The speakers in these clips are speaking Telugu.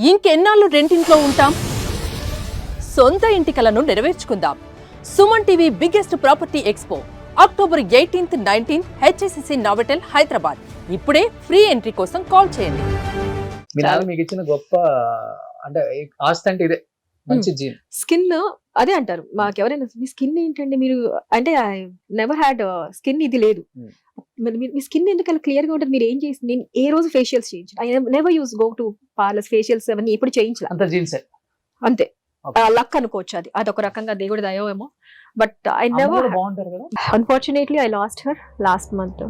ఇంకెన్నాళ్ళు రెంటింట్లో ఉంటాం? సొంత ఇంటి కలను నెరవేర్చుకుందాం. Suman TV biggest property expo October 18th, 19th HSCC Novotel Hyderabad. ఇప్పుడే ఫ్రీ ఎంట్రీ కోసం కాల్ చేయండి. మీ నాన్న మీకు ఇచ్చిన గొప్ప అంటే ఆస్తి అంటే ఇదే మంచి జీన్. స్కిన్ అదే అంటారు మాకెవరైనా, మీ స్కిన్ ఏంటండి మీరు అంటే ఐ నెవర్ హ్యాడ్ స్కిన్ ఇది లేదు. మీ స్కిన్ ఎందుకు అలా క్లియర్ గా ఉంటుంది? మీరు ఏం చేసి నేను ఏ రోజు ఫేషియల్స్ చేయించు, I never use go to parlours facials అవన్నీ ఎప్పుడు చేయించాలి. అంత జీన్స్ అంతే లక్ అనుకోవచ్చు, అది అదొక రకంగా దేవుడి దయో ఏమో. బట్ ఐ నెవర్, బాగుంటారు కదా. Unfortunately I lost her last month.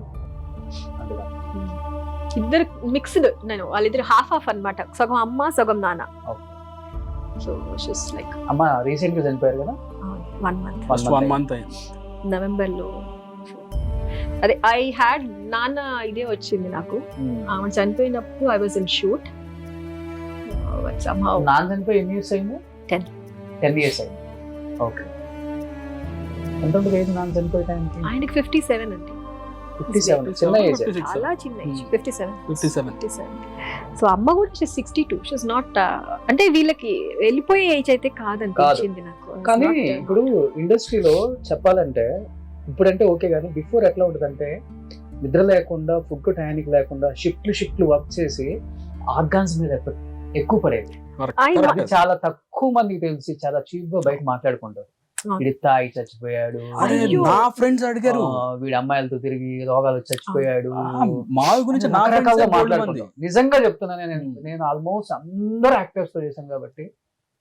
ఇద్దరు మిక్స్డ్, నేను వాళ్ళిద్దరు హాఫ్ అన్నమాట, సగం అమ్మ సగం నాన్న. సో షీస్ లైక్ అమ్మ రీసెంట్ గా చనిపోయారు కదా, 1 month నవంబర్ లో. అదే ఐ హ్యాడ్ నాన్న ఇదే వచ్చింది నాకు. ఆమె చనిపోయినప్పుడు ఐ వాజ్ ఇన్ షూట్. నాన్న చనిపోయి ఎన్ని ఇయర్స్ అయింది? 10 years అయింది. ఓకే. ఎంత ఉంటుంది ఏజ్ నాన్న చనిపోయే టైంకి? ఆయనకి 57 అండి. 57 చిన్న ఏజ్, చాలా చిన్న ఏజ్. 57. సో అమ్మ కూడా 62. షీస్ నాట్ అంటే వీళ్ళకి వెళ్ళిపోయే ఏజ్ అయితే కాదనిపించింది నాకు. కానీ ఇప్పుడు ఇండస్ట్రీలో చెప్పాలంటే ఇప్పుడంటే ఓకే, కానీ బిఫోర్ ఎట్లా ఉంటుందంటే నిద్ర లేకుండా, ఫుడ్ టయానికి లేకుండా షిఫ్ట్లు వర్క్ చేసి ఆర్గాన్స్ మీద ఎక్కువ పడేది. చాలా తక్కువ మందికి తెలిసి చాలా చీప్ గా బయట మాట్లాడుకుంటారు. వీడి తాగి చచ్చిపోయాడు, నా ఫ్రెండ్స్ అడిగారు, వీడి అమ్మాయిలతో తిరిగి రోగాలు చచ్చిపోయాడు, మా గురించి రకరకాలుగా మాట్లాడుకుంటారు. నిజంగా చెప్తున్నాను, నేను ఆల్మోస్ట్ అందరు యాక్టర్స్ తో చేశాను కాబట్టి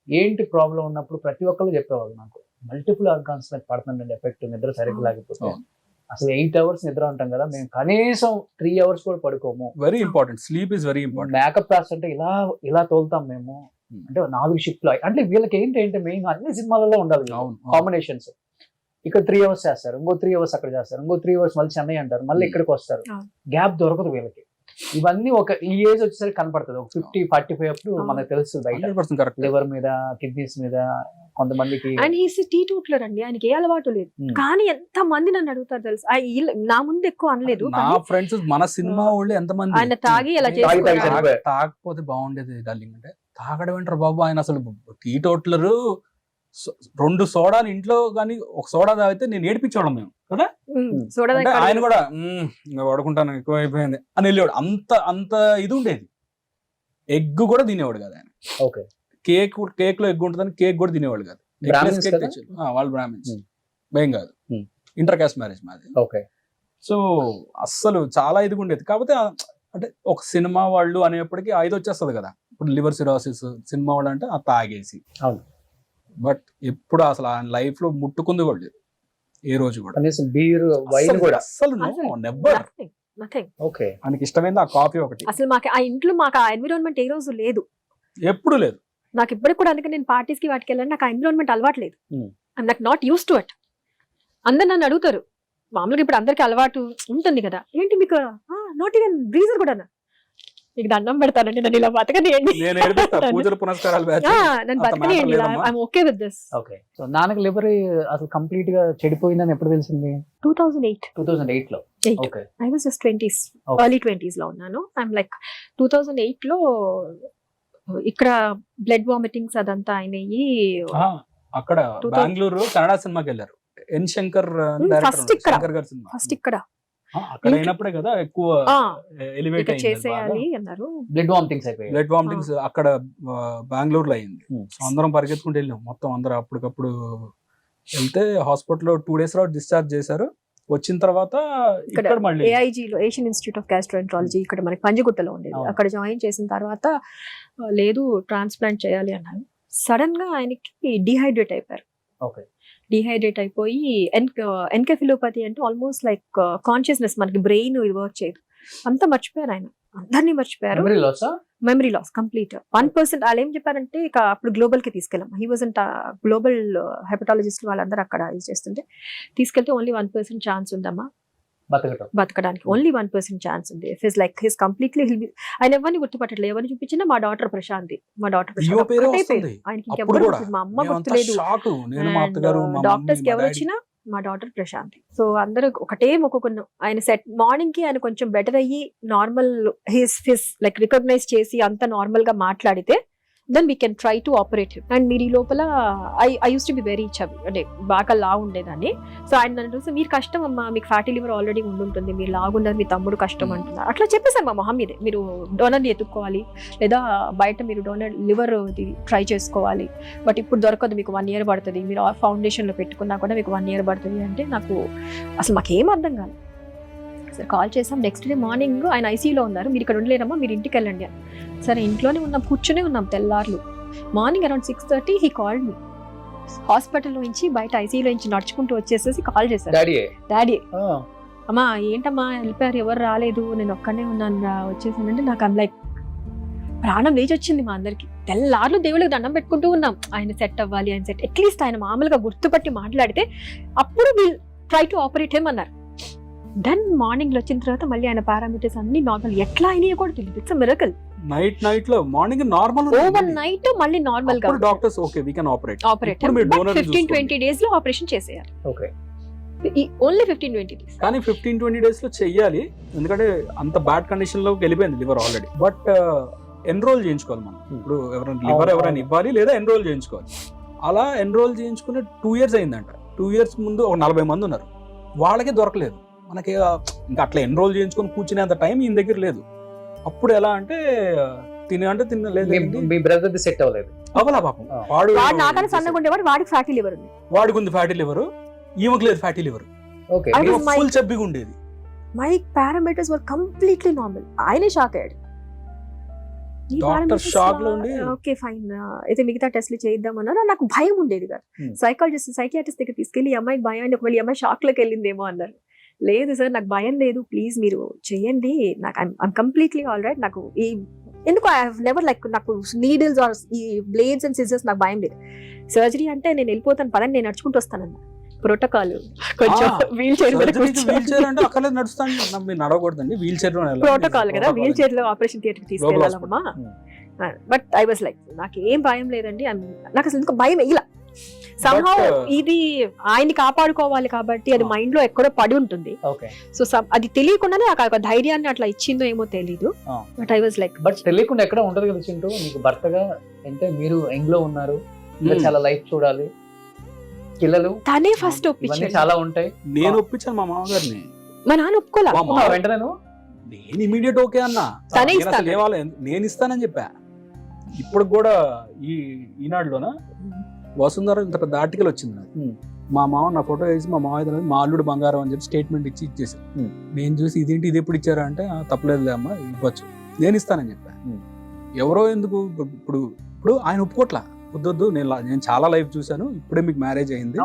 ఏంటి ప్రాబ్లం ఉన్నప్పుడు ప్రతి ఒక్కరు చెప్పేవాళ్ళు నాకు. మల్టిపుల్ ఆర్గాన్స్ మీద పడుతుందండి ఎఫెక్ట్, నిద్ర సరిగ్గా లేకపోతే. అసలు 8 hours నిద్ర ఉంటాం కదా, మేము కనీసం 3 hours కూడా పడుకోము. Very important, sleep is very important. Makeup రాస్ అంటే ఇలా తోలుతాం మేము, అంటే 4 షిఫ్ట్లు. అంటే వీళ్ళకి ఏంటంటే మెయిన్ అన్ని సినిమాలలో ఉండాలి కాంబినేషన్స్. ఇక్కడ 3 hours చేస్తారు, ఇంకో 3 hours అక్కడ చేస్తారు, ఇంకో 3 hours మళ్ళీ చెన్నై అంటారు, మళ్ళీ ఇక్కడికి వస్తారు. గ్యాప్ దొరకదు వీళ్ళకి. ఇవన్నీ ఒక ఈ ఏజ్ వచ్చేసరికి కనపడుతుంది. ఒక 50-45 అప్పుడు మనకు తెలుస్తుంది బయట లివర్ మీద, కిడ్నీస్ మీద కొంతమందికి. అండ్ హీస్ టీటూట్లర్ అండి, ఆయనకి ఏ అలవాటు లేదు. కానీ ఎంత మంది నన్ను అడుగుతారు తెలుసు, నా ముందు ఎక్కువ అనలేదు. నా ఫ్రెండ్స్ మన సినిమా వాళ్ళు ఎంత మంది ఆయన తాగి ఎలా తాగకపోతే బాగుండేది డార్లింగ్ అంటే, తాగడం ఏంటారు బాబు ఆయన అసలు టీటోట్లరు. 2 సోడాలు ఇంట్లో కానీ ఒక సోడా తాగితే నేను ఏడిపించడం మేము కదా. ఆయన కూడా పడుకుంటాను ఎక్కువ అయిపోయింది అని వెళ్ళేవాడు. అంత ఇది ఉండేది. ఎగ్ కూడా తినేవాడు కదా ఆయన. ఓకే. కేక్ లో ఎగ్ ఉంటుందని కేక్ కూడా తినేవాడు కాదు. వాళ్ళు బ్రాహ్మిన్స్, భయం కాదు. ఇంటర్ కాస్ట్ మ్యారేజ్ మాది. ఓకే. సో అస్సలు చాలా ఇది ఉండేది. కాకపోతే అంటే ఒక సినిమా వాళ్ళు అనేప్పటికీ ఇది వచ్చేస్తుంది కదా. ఇప్పుడు లివర్ సిరోసిస్ సినిమా వాళ్ళు అంటే తాగేసి. బట్ ఎప్పుడు అసలు ఆయన లైఫ్ లో ముట్టుకుంది కూడా లేదు ఏ రోజు కూడా. బీర్, వైన్ కూడా అసలు నెవర్. ఓకే. ఆయనకి ఇష్టమైంది ఆ కాఫీ ఒకటి. అసలు మాకు ఆ ఇంట్లో మాకు ఆ ఎన్విరాన్మెంట్ ఏ రోజు లేదు, ఎప్పుడు లేదు. నాకు ఇప్పటికి కూడా. అందుకే నేను పార్టీస్ కి వాటికి వెళ్ళాను, నాకు ఆ ఎన్విరాన్మెంట్ అలవాటు లేదు. ఐఎమ్ నాకు నాట్ యూస్ టు ఇట్. అందరు నన్ను అడుగుతారు, మామూలుగా ఇప్పుడు అందరికి అలవాటు ఉంటుంది కదా, ఏంటి మీకు నాట్ ఈవెన్ బ్రీజర్ కూడా మీకు దండం పెడతానండి, నన్ను ఇలా బతకనియండి, నన్ను బతకనియండి, I'm okay with this. Okay. So నాన్నకి లివర్ అసలు కంప్లీట్ గా చెడిపోయిందని ఎప్పుడు తెలిసింది? 2008 లో. Okay. I was just 20s, early 20s లో ఉన్నాను. ఐఎమ్ లైక్ 2008 లో ఇక్కడ బ్లడ్ వామిటింగ్స్ అదంతా అయినాయి. అక్కడ బెంగళూరు కన్నడ సినిమాకి వెళ్ళారు. ఎన్ శంకర్ ఫస్ట్ ఇక్కడ అక్కడ అయినప్పుడే కదా ఎక్కువ ఎలివేట్ చేసేయాలి అన్నారు. బ్లడ్ వామిటింగ్స్ అక్కడ బెంగళూరులో అయింది. సో అందరం పరిగెత్తుకుంటూ వెళ్ళాం మొత్తం. అందరం అప్పటికప్పుడు వెళ్తే హాస్పిటల్లో 2 days డిశ్చార్జ్ చేశారు. వచ్చిన తర్వాత ఇక్కడ మళ్ళీ AIG లో, ఏషియన్ ఇన్స్టిట్యూట్ ఆఫ్ గ్యాస్ట్రోఎంట్రాలజీ, ఇక్కడ మనకి పంజగుట్టలో ఉండేది. అక్కడ జాయిన్ చేసిన తర్వాత లేదు ట్రాన్స్ప్లాంట్ చేయాలి అన్నారు. సడన్ గా ఆయనకి డిహైడ్రేట్ అయిపోయారు. ఓకే. డిహైడ్రేట్ అయిపోయి ఎన్కెఫిలోపతి అంటే ఆల్మోస్ట్ లైక్ కాన్షియస్నెస్, మనకి బ్రెయిన్ ఇది వర్క్ చేయదు, అంతా మర్చిపోయారు. ఆయన అందరినీ మర్చిపోయారు. Memory loss complete. 1% వాళ్ళు ఏం చెప్పారంటే ఇక అప్పుడు గ్లోబల్ కి తీసుకెళ్ళాం. హీ వాజ్ అంట గ్లోబల్ హెపటాలజిస్ట్ వాళ్ళందరూ అక్కడ ఇది చేస్తుంటే తీసుకెళ్తే ఓన్లీ 1% ఛాన్స్ ఉందమ్మా బతకడానికి. ఓన్లీ 1% ఛాన్స్ ఉంది. ఇఫ్ లైక్ హిస్ కంప్లీట్లీ ఆయన ఎవరిని గుర్తుపట్టట్లేదు. ఎవరిని చూపించినా మా డాటర్ ప్రశాంతి, ఆయనకి ఇంకెవరు, మా అమ్మ గుర్తులేదు, డాక్టర్స్ కి ఎవరు వచ్చినా మా డాటర్ ప్రశాంతి. సో అందరూ ఒకటే మొక్కుకున్నాం. ఆయన సెట్ మార్నింగ్ కి ఆయన కొంచెం బెటర్ అయ్యి నార్మల్ హిస్ లైక్ రికగ్నైజ్ చేసి అంత నార్మల్ గా మాట్లాడితే then we can try to operate him. And మీరు ఈ లోపల I use to be very chubby, అంటే బాగా లా ఉండేదాన్ని. సో ఆయన నన్ను చూసి మీరు కష్టం అమ్మా, మీకు ఫ్యాటీ లివర్ ఆల్రెడీ ఉండుంటుంది, మీరు లాగున్నారు, మీ తమ్ముడు కష్టం అంటున్నారు. అట్లా చెప్పేసాను మా మొహం మీదే, మీరు డోనర్ని ఎత్తుక్కోవాలి, లేదా బయట మీరు డోనర్ లివర్ ట్రై చేసుకోవాలి, బట్ ఇప్పుడు దొరకదు, మీకు 1 year పడుతుంది, మీరు ఫౌండేషన్లో పెట్టుకున్నా కూడా మీకు 1 year పడుతుంది అంటే నాకు అసలు మాకేం అర్థం కాదు. సరే కాల్ చేసాం. నెక్స్ట్ డే మార్నింగ్ ఆయన ఐసీయూలో ఉన్నారు, మీరు ఇక్కడ ఉండలేరమ్మా, మీరు ఇంటికి వెళ్ళండి అని. సరే ఇంట్లోనే ఉన్నాం, కూర్చునే ఉన్నాం తెల్లార్లు. Morning around 6:30 he called me. Hospital నుంచి బయట ఐసీయూలో నుంచి నడుచుకుంటూ వచ్చేసేసి కాల్ చేశారు. డాడీ అమ్మా ఏంటమ్మా వెళ్ళిపోయారు, ఎవరు రాలేదు, నేను ఒక్కనే ఉన్నాను వచ్చేసానంటే నాకు లైక్ ప్రాణం లేచి వచ్చింది మా అందరికి. తెల్లార్లు దేవుళ్ళకి దండం పెట్టుకుంటూ ఉన్నాం, ఆయన సెట్ అవ్వాలి, ఆయన సెట్, అట్లీస్ట్ ఆయన మామూలుగా గుర్తుపట్టి మాట్లాడితే అప్పుడు will try to operate him అన్నారు. దెన్ మార్నింగ్ వచ్చిన తర్వాత మళ్ళీ ఆయన పారామీటర్స్ అన్ని నార్మల్, ఎట్లా అయినాయో కూడా తెలియదు. It's miracle. నైట్ లో మార్నింగ్ నార్మల్, ఓవర్ నైట్ మళ్ళీ నార్మల్ గా doctors okay we can operate 15-20 days లో ఆపరేషన్ చేసేయాలి. Okay, only 15-20 days. కానీ 15-20 డేస్ లో చెయ్యాలి, ఎందుకంటే అంత బ్యాడ్ కండిషన్ లోకి వెళ్ళిపోయింది లివర్ ఆల్రెడీ. బట్ ఎన్రోల్ చేయించుకోవాలి మనం. ఇప్పుడు ఎవరైనా ఇవ్వాలి లేదా ఎన్రోల్ చేయించుకోవాలి. అలా ఎన్రోల్ చేయించుకుని 2 years అయిందంట. 2 years ముందు ఒక 40 మంది ఉన్నారు, వాళ్ళకే దొరకలేదు. మనకి ఇంకా అట్లా ఎన్రోల్ చేయించుకొని కూర్చునేంత టైం ఈయన దగ్గర లేదు. అప్పుడు ఎలా అంటే తినలేదు, మీ బ్రదర్ సెట్ అవ్వలేదు, అవ్వలా పాపం. వాడు నాకన్నా సన్నగా ఉండేవాడు, వాడికి ఫ్యాటీ లివర్ ఉంది. వాడికి ఉంది ఫ్యాటీ లివర్, ఈమెకు లేదు ఫ్యాటీ లివర్. ఓకే, ఫుల్ చబ్బిగా ఉండేది. My parameters were completely normal. ఆయనే షాక్ అయ్యాడు. డాక్టర్ షాక్ లో ఉండి ఓకే ఫైన్ అయితే మిగతా టెస్ట్లు చేద్దామన్నారు. నాకు భయం ఉండేది కాదు. సైకియాట్రిస్ట్ దగ్గర తీసుకెళ్లి ఈ అమ్మాయికి భయం, ఒకవేళ ఈ అమ్మాయి షాక్ లోకి వెళ్ళిందేమో అన్నారు. లేదు సార్ నాకు భయం లేదు, ప్లీజ్ మీరు చెయ్యండి, నాకు ఐమ్ కంప్లీట్లీ ఆల్ రైట్. నాకు ఈ ఎందుకు ఐ హావ్ నెవర్ లైక్, నాకు నీడిల్స్ ఆర్ ఈ బ్లేడ్స్ అండ్ సిజర్స్ నాకు భయం లేదు. సర్జరీ అంటే నేను వెళ్ళిపోతాను పదని, నేను నడుచుకుంటూ వస్తానన్న. ప్రోటోకాల్ కొంచెం వీల్ చైర్ అంటే అక్కడ నడుస్తాను, నడవకూడదండి వీల్ చైర్, ప్రోటోకాల్ కదా, వీల్ చైర్ లో ఆపరేషన్ థియేటర్ కి తీసుకెళ్ళాలమ్మా. బట్ ఐ వాజ్ లైక్ నాకు ఏం భయం లేదండి, నాకు అసలు ఎందుకు భయం ఇలా somehow ఇది ఆయన్ని కాపాడుకోవాలి కాబట్టి అది మైండ్ లో ఎక్కడో పడి ఉంటుంది. సో అది తెలియకుండానే నాకు ధైర్యాన్ని అట్లా ఇచ్చిందో ఏమో తెలీదు. But I was like, but తెలియకుండా ఎక్కడ ఉంటది కదా చింటూ, మీకు భర్తగా అంటే మీరు యంగ్ లో ఉన్నారు, చాలా లైఫ్ చూడాలి, పిల్లలు, తనే ఫస్ట్ ఒప్పించాడు. చాలా ఉంటాయి. నేను ఒప్పించాను మా మామగారిని, మా నాన్న ఒప్పుకోలే. వెంటనే నేను ఇమీడియట్ ఓకే అన్నా, నేను ఇస్తానని చెప్పా. ఇప్పుడు కూడా ఈనాడులోన వసుంధర ఇంత పెద్ద ఆర్టికల్ వచ్చింది నాకు. మా మామ నా ఫోటో వేసి మా మామ మా అల్లుడు బంగారం అని చెప్పి స్టేట్మెంట్ ఇచ్చేసారు. నేను చూసి ఇదేంటి ఇది ఎప్పుడు ఇచ్చారా అంటే తప్పలేదులే అమ్మా ఇవ్వచ్చు, నేను ఇస్తానని చెప్పా. ఎవరో ఎందుకు ఇప్పుడు ఆయన ఒప్పుకోట్లా, వద్దొద్దు నేను చాలా లైఫ్ చూశాను, ఇప్పుడే మీకు మ్యారేజ్ అయింది,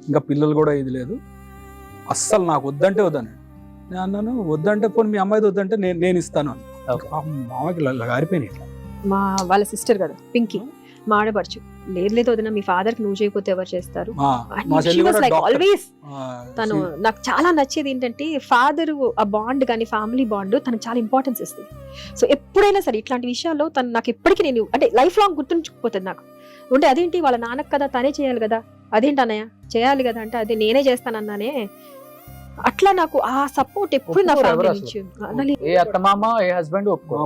ఇంకా పిల్లలు కూడా ఇది లేదు, అస్సలు నాకు వద్దంటే వద్దన్నాడు. నేను అన్నాను వద్దంటే పోనీ మీ అమ్మాయిది వద్దంటే నేను ఇస్తాను అని. మామకి గారిపోయినాయి. మా వాళ్ళ సిస్టర్ కదా పింకీ, మా ఆడపడుచు, లేదు వదిన మీ ఫాదర్ కి నువ్వు చేయకపోతే ఎవరు చేస్తారు. ఆల్వేస్ తను నాకు చాలా నచ్చేది ఏంటంటే ఫాదర్ ఆ బాండ్ కానీ ఫ్యామిలీ బాండ్ తనకు చాలా ఇంపార్టెన్స్ ఇస్తుంది. సో ఎప్పుడైనా సరే ఇట్లాంటి విషయాల్లో తను నాకు ఎప్పటికీ నేను అంటే లైఫ్ లాంగ్ గుర్తుంచుకుపోతుంది నాకు. ఉంటే అదేంటి వాళ్ళ నాన్నకు కదా తనే చేయాలి కదా, అదేంటి అన్నయ్య చేయాలి కదా అంటే అదే నేనే చేస్తానన్నానే. అట్లా నాకు ఆ సపోర్ట్ ఎప్పుడు నా ఫ్యామిలీ నుంచి.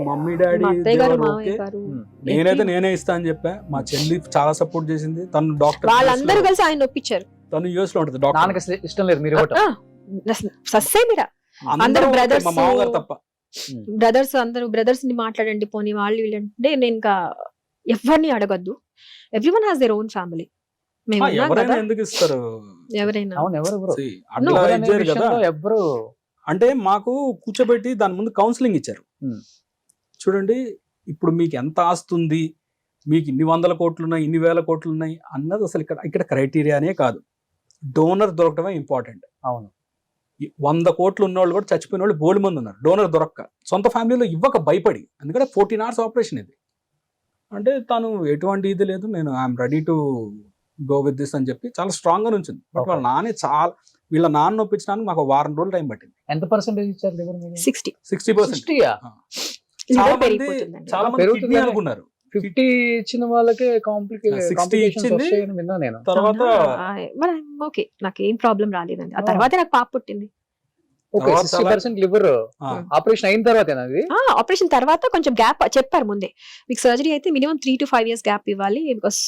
మమ్మీ డాడీ నేనైతే నేనే ఇస్తా అని చెప్పా. మా చెల్లి చాలా సపోర్ట్ చేసింది, తను డాక్టర్, వాళ్ళందరూ కలిసి ఆయన ఒప్పించారు. తను యూఎస్ లో ఉంటుంది డాక్టర్, ఇష్టం లేదు మీరు అందరూ బ్రదర్స్ అందరూ బ్రదర్స్ ని మాట్లాడండి పోనీ వాళ్ళు వీళ్ళంటే నేను ఇంకా ఎవరిని అడగద్దు, everyone has their own family. ఎందుకు ఇస్తారు ఎవరైనా ఎవరు అంటే మాకు కూర్చోబెట్టి దాని ముందు కౌన్సిలింగ్ ఇచ్చారు. చూడండి ఇప్పుడు మీకు ఎంత ఆస్తుంది, మీకు ఇన్ని 100 కోట్లు ఉన్నాయి, ఇన్ని 1000 కోట్లు ఉన్నాయి అన్నది అసలు ఇక్కడ క్రైటీరియానే కాదు, డోనర్ దొరకడమే ఇంపార్టెంట్. అవును, 100 కోట్లు ఉన్నవాళ్ళు కూడా చచ్చిపోయిన వాళ్ళు బోల్డ్ మంది ఉన్నారు డోనర్ దొరక్క, సొంత ఫ్యామిలీలో ఇవ్వక భయపడి. ఎందుకంటే 14 hours ఆపరేషన్ ఇది. అంటే తను ఎటువంటి ఇది లేదు, నేను I'm ready to go with this అని చెప్పి చాలా స్ట్రాంగ్ గా ఉంచింది. బట్ వాళ్ళ నాన్నే వీళ్ళ నాన్న ఒప్పించడానికి మాకు 1 వారం రోజులు టైం పట్టింది. ఎంత పర్సెంటేజ్ ఇచ్చారు? 60%. చాలా మంది కిడ్నీ అనుకున్నారు, 50 ఇచ్చిన వాళ్ళకే కాంప్లికేషన్స్ విన్నా నేను. తర్వాత ఓకే నాకు ఏం ప్రాబ్లం రాలేదండి. ఆ తర్వాత నాకు పాప పుట్టింది. ఓకే, 60% లివర్ ఆపరేషన్ అయిన తర్వాతేనా అది? ఆపరేషన్ తర్వాత కొంచెం గ్యాప్ చెప్పారు ముందే, మీకు సర్జరీ అయితే మినిమం 3 to 5 years గ్యాప్ ఇవ్వాలి, బికాస్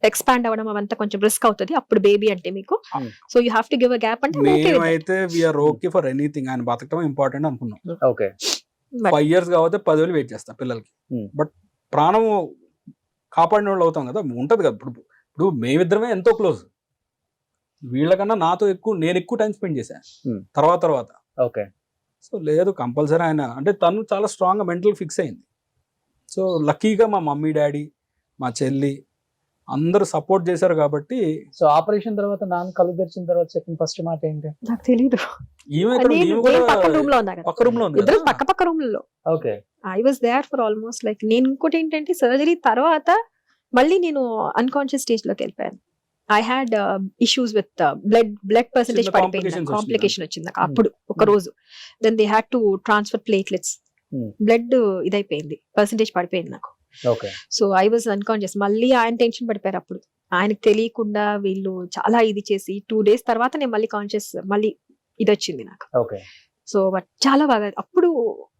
ఎక్స్పాండ్ అవ్వడం అవంతా కొంచెం రిస్క్ అవుతుంది అప్పుడు బేబీ అంటే మీకు, so you have to give a gap అంటే మేమైతే వీఆర్ ఓకే ఫర్ ఎనీథింగ్, ఆయన బతకడం ఇంపార్టెంట్ అనుకున్నాం. ఓకే, 5 years కాబట్టి 10,000 వెయిట్ చేస్తా పిల్లలకి. బట్ ప్రాణం కాపాడిన వాళ్ళు అవుతాం కదా, ఉంటది కదా. ఇప్పుడు మేమిద్దరమే ఎంతో క్లోజ్, వీళ్ళకన్నా నాతో నేను ఎక్కువ టైం స్పెండ్ చేశాను తర్వాత. ఓకే, సో లేదు కంపల్సరీ ఆయన అంటే తను చాలా స్ట్రాంగ్ గా మెంటల్ ఫిక్స్ అయింది. సో లక్కీగా మా మమ్మీ డాడీ మా చెల్లి అందరూ సపోర్ట్ చేశారు కాబట్టి. సో ఆపరేషన్ తర్వాత నాన్న కళ్ళు తెరిచిన తర్వాత చెప్పిన ఫస్ట్ మాట ఏంటి? నాకు తెలియదు, పక్క రూమ్ లో ఉంది, ఇద్దరు పక్క రూమ్ లో. Okay, I was there for almost like, నేను ఇంకోటి ఏంటంటే సర్జరీ తర్వాత మళ్ళీ నేను అన్కాన్షియస్ స్టేజ్ లోకి వెళ్ళిపోయాను. I had issues with blood percentage పడిపోయింది, కాంప్లికేషన్ వచ్చింది నాకు అప్పుడు ఒక రోజు. Then they had to transfer platelets, blood ఇదైపోయింది, పర్సెంటేజ్ పడిపోయింది నాకు. So I was unconscious. మళ్ళీ ఆయన టెన్షన్ పడిపోయారు అప్పుడు, ఆయనకు తెలియకుండా వీళ్ళు చాలా ఇది చేసి 2 days తర్వాత నేను మళ్ళీ కాన్షియస్, మళ్ళీ ఇది వచ్చింది నాకు. సో బట్ చాలా బాగా అప్పుడు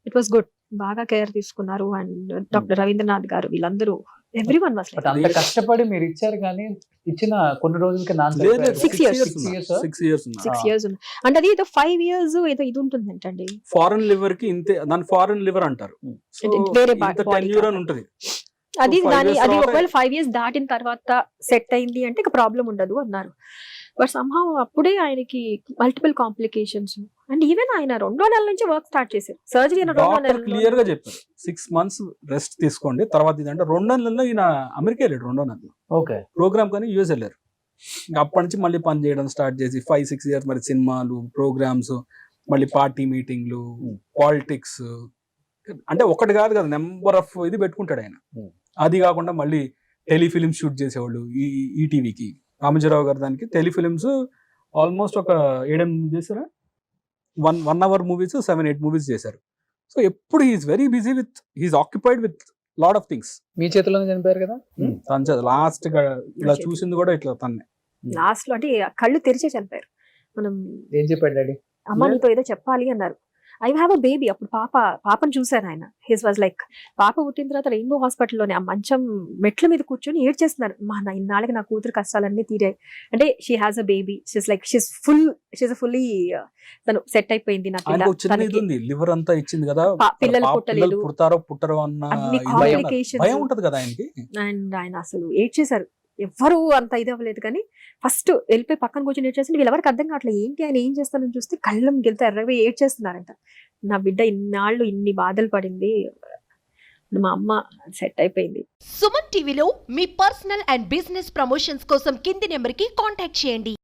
ఇట్ వాస్ గుడ్, బాగా కేర్ తీసుకున్నారు. అండ్ డాక్టర్ రవీంద్రనాథ్ గారు వీళ్ళందరూ ఎవ్రీవన్ వాస్ లైక్. అంత కష్టపడి మీరు ఇచ్చారు కానీ ఇచ్చిన కొన్ని రోజులకి 6 years అంటే అది ఏదో 5 years ఏదో ఇది ఉంటుంది అంటండి. ఫారెన్ లివర్ కి ఇంతే, దాని ఫారెన్ లివర్ అంటారు. వేరే ఉంటది అది దాని, అది ఒకవేళ 5 years దాటిన తర్వాత సెట్ అయింది అంటే ఇక ప్రాబ్లం ఉండదు అన్నారు. బట్ సమ్హౌ అప్పుడే ఆయనకి మల్టిపుల్ కాంప్లికేషన్స్. అండ్ ఈవెన్ ఆయన 2వ నెల నుంచి వర్క్ స్టార్ట్ చేశారు. సర్జరీ క్లియర్ గా చెప్పారు 6 months రెస్ట్ తీసుకోండి, తర్వాత ఇదంటే 2 నెలల్లో ఈయన అమెరికా వెళ్ళాడు. 2వ నెలలో ఓకే ప్రోగ్రామ్ కానీ యూఎస్ వెళ్ళారు. అప్పటి నుంచి మళ్ళీ పని చేయడం స్టార్ట్ చేసి 5-6 years మరి సినిమాలు, ప్రోగ్రామ్స్, మళ్ళీ పార్టీ మీటింగ్లు, పాలిటిక్స్, అంటే ఒకటి కాదు కదా, నెంబర్ ఆఫ్ ఇది పెట్టుకుంటాడు ఆయన. అది కాకుండా మళ్ళీ టెలిఫిలిమ్స్ షూట్ చేసేవాళ్ళు ఈటీవీకి, రామజీరావు గారు దానికి టెలిఫిలిమ్స్ ఆల్మోస్ట్ ఒక 7-8 చేశారా, 1 hour మూవీస్ 7-8 movies చేశారు. సో ఎప్పుడు he's very busy with, he's occupied with lot of things. మీ చేతిలోనే చనిపోయారు కదా, లాస్ట్ గా ఇలా చూసింది కూడా ఇట్లా తన్నే లాస్ట్ లో, అంటే కళ్ళు తెరిచే చనిపోయారు. మనం ఏం చెప్పాడు డాడీ? అమ్మ నీతో ఏదో చెప్పాలి అన్నారు. ఐ హ్యావ్ అ బేబీ, అప్పుడు పాపను చూశాను ఆయన. హిస్ వాజ్ లైక్, పాప పుట్టిన తర్వాత రెయిన్బో హాస్పిటల్లోనే ఆ మంచం మెట్ల మీద కూర్చొని ఏడ్చేస్తున్నారు. ఇన్నాళ్ళకి నా కూతురు కష్టాలన్నీ తీరాయి అంటే, she has a baby, she's like she's fully తను సెట్ అయిపోయింది. నా లివర్ అంతా ఇచ్చింది కదా, పిల్లలు పుట్టలేదు, పుట్టరో అన్న కాంప్లికేషన్స్ ఉంటది కదా ఆయనకి. అండ్ ఆయన అసలు ఏడ్చేశారు. ఎవ్వరు అంత ఇది అవ్వలేదు కానీ ఫస్ట్ వెళ్ళిపోయి పక్కన కూర్చొని ఏడ్చేస్తుంటే వీళ్ళెవరికి అర్థం కావట్లేదు ఏంటి ఆయన ఏం చేస్తానని చూస్తే కళ్ళం గెలితే ఎర్రగా ఏడ్చేస్తున్నారంట. నా బిడ్డ ఇన్నాళ్ళు ఇన్ని బాధలు పడింది, మా అమ్మ సెట్ అయిపోయింది. సుమన్ టీవీలో మీ పర్సనల్ అండ్ బిజినెస్ ప్రమోషన్స్ కోసం కింది నెంబర్కి కాంటాక్ట్ చేయండి.